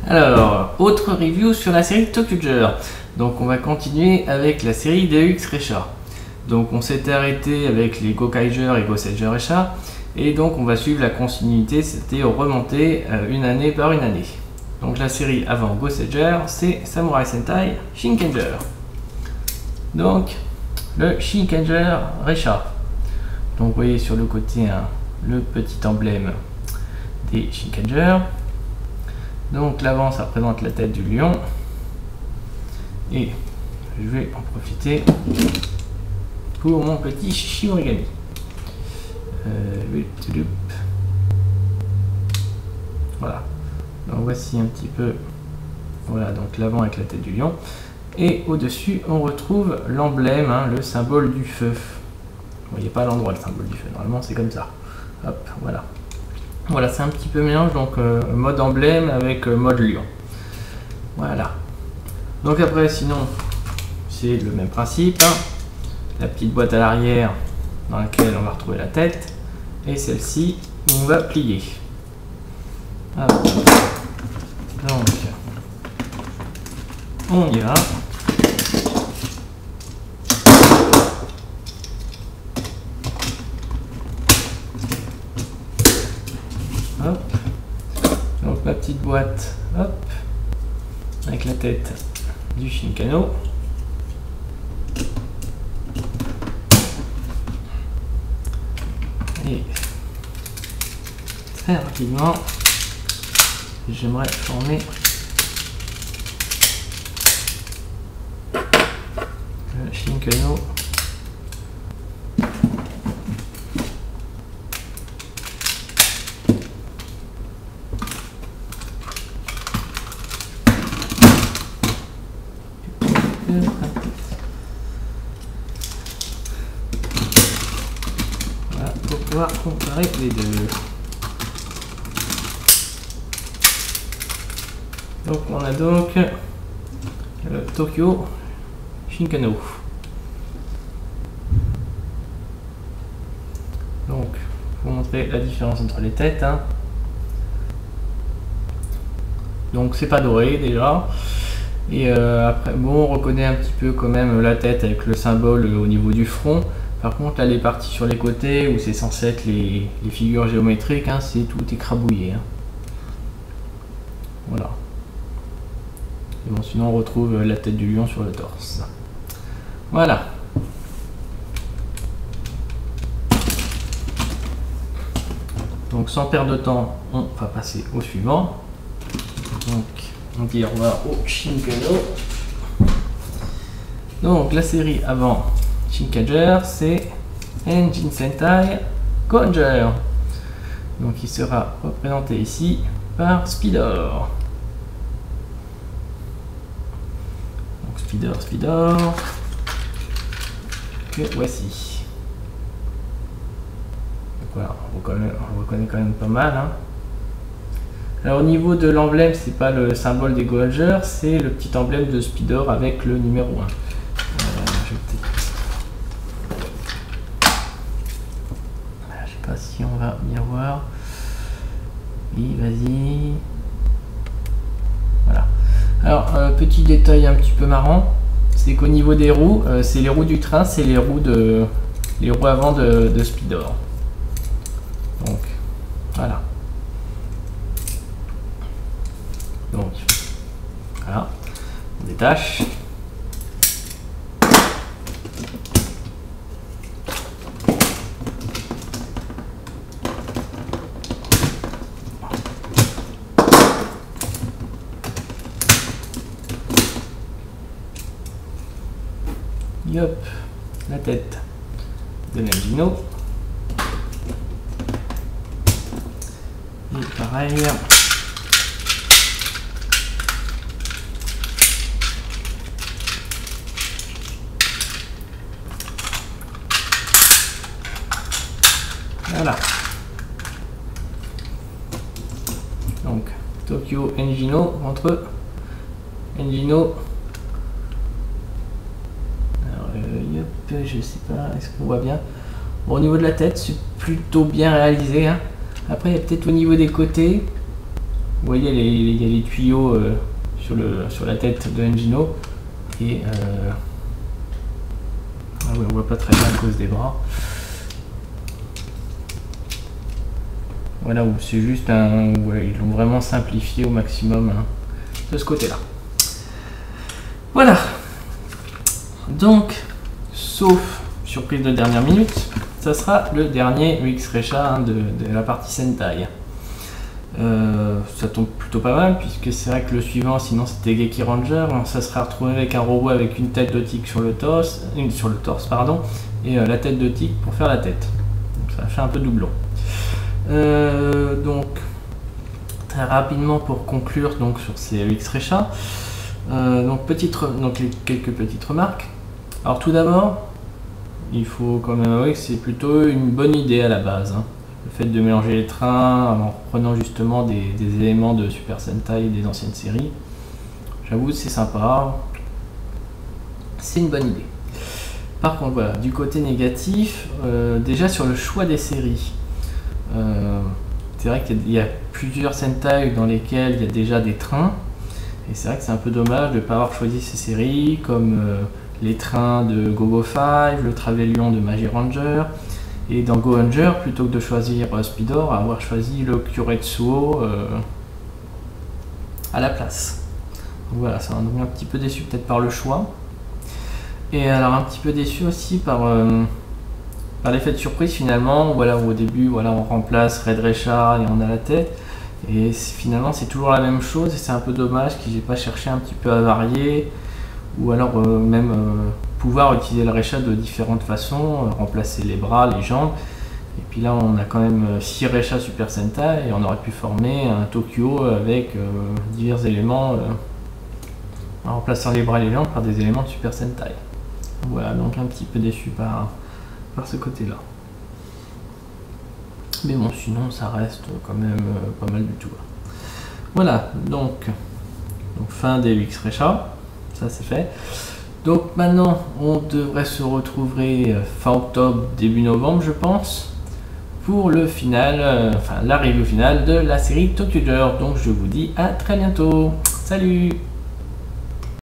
Alors, autre review sur la série ToQger. Donc on va continuer avec la série DEX Recha. Donc on s'était arrêté avec les Gokaiger et Goseiger Recha. Et donc on va suivre la continuité, c'était remonter une année par une année. Donc la série avant Goseiger, c'est Samurai Sentai Shinkenger. Donc le Shinkenger Recha. Donc vous voyez sur le côté le petit emblème des Shinkenger. Donc l'avant ça représente la tête du lion. Et je vais en profiter pour mon petit chichi origami. Voilà. Donc voici un petit peu. Voilà, donc l'avant avec la tête du lion. Et au-dessus, on retrouve l'emblème, le symbole du feu. Vous voyez pas à l'endroit le symbole du feu. Normalement, c'est comme ça. Hop, voilà. Voilà, c'est un petit peu mélange, donc mode emblème avec mode lion. Voilà. Donc après, sinon, c'est le même principe. La petite boîte à l'arrière dans laquelle on va retrouver la tête. Et celle-ci, on va plier. Hop. Donc, on y va. Hop. Donc ma petite boîte, hop, avec la tête du Shinkano. Et très rapidement, j'aimerais former le Shinkano. Voilà, pour pouvoir comparer les deux. Donc on a donc le Tokyo Shinkano. Donc pour montrer la différence entre les têtes. Donc c'est pas doré déjà. Et après, bon, on reconnaît un petit peu quand même la tête avec le symbole au niveau du front. Par contre, là, les parties sur les côtés, où c'est censé être les figures géométriques, c'est tout écrabouillé. Voilà. Et bon, sinon, on retrouve la tête du lion sur le torse. Voilà. Donc, sans perdre de temps, on va passer au suivant. Donc, on dit au revoir au Shinkano. Donc la série avant Shinkenger, c'est Engine Sentai Gonger. Donc il sera représenté ici par Speedor. Donc Speedor, que voici. Donc voilà, on reconnaît quand même pas mal. Alors au niveau de l'emblème, c'est pas le symbole des Goalgers, c'est le petit emblème de Speedor avec le numéro 1. Je sais pas si on va bien voir. Oui, vas-y. Voilà. Alors petit détail un petit peu marrant, c'est qu'au niveau des roues, c'est les roues du train, c'est les roues avant de Speedor. Donc voilà. Donc, voilà, on détache. Yop, la tête de Nagino. Et pareil. Voilà. Donc Tokyo Engino entre Engino. Alors je sais pas, est-ce qu'on voit bien? Bon, au niveau de la tête, c'est plutôt bien réalisé. Après, il y a peut-être au niveau des côtés, Vous voyez, il y a les tuyaux sur la tête de Engino. Et ah ouais, on voit pas très bien à cause des bras. Voilà, c'est juste un... Ouais, ils l'ont vraiment simplifié au maximum hein, de ce côté-là. Voilà. Donc, sauf surprise de dernière minute, ça sera le dernier UX-Recha hein, de la partie Sentai. Ça tombe plutôt pas mal puisque c'est vrai que le suivant sinon c'était Geki Ranger, ça sera retrouvé avec un robot avec une tête de tigre sur le torse, pardon, et la tête de tigre pour faire la tête. Donc ça fait un peu doublon. Donc très rapidement pour conclure donc sur ces UX-Recha, donc quelques petites remarques. Alors tout d'abord, il faut quand même avouer que c'est plutôt une bonne idée à la base. Hein. Le fait de mélanger les trains en reprenant justement des éléments de Super Sentai des anciennes séries, j'avoue c'est sympa, c'est une bonne idée. Par contre voilà, du côté négatif, déjà sur le choix des séries, c'est vrai qu'il y a plusieurs Sentai dans lesquels il y a déjà des trains, et c'est vrai que c'est un peu dommage de ne pas avoir choisi ces séries comme les trains de Go-Go 5, le Travelion de Magi Ranger, et dans Go Ranger, plutôt que de choisir Speedor, avoir choisi le Kyoretsuo à la place. Donc voilà, ça m'a donné un petit peu déçu peut-être par le choix. Et alors un petit peu déçu aussi par l'effet de surprise finalement. Voilà, au début, voilà, on remplace Red Recha et on a la tête. Et finalement, c'est toujours la même chose et c'est un peu dommage qu'ils n'aient pas cherché un petit peu à varier. Ou alors même pouvoir utiliser le Recha de différentes façons, remplacer les bras, les jambes. Et puis là on a quand même 6 Recha Super Sentai et on aurait pu former un Tokyo avec divers éléments en remplaçant les bras et les jambes par des éléments de Super Sentai. Voilà, donc un petit peu déçu par ce côté-là. Mais bon, sinon ça reste quand même pas mal du tout. Voilà, donc fin des UX-Recha. Ça c'est fait. Donc maintenant on devrait se retrouver fin octobre, début novembre je pense, pour le final, la review finale de la série ToQger. Donc je vous dis à très bientôt. Salut!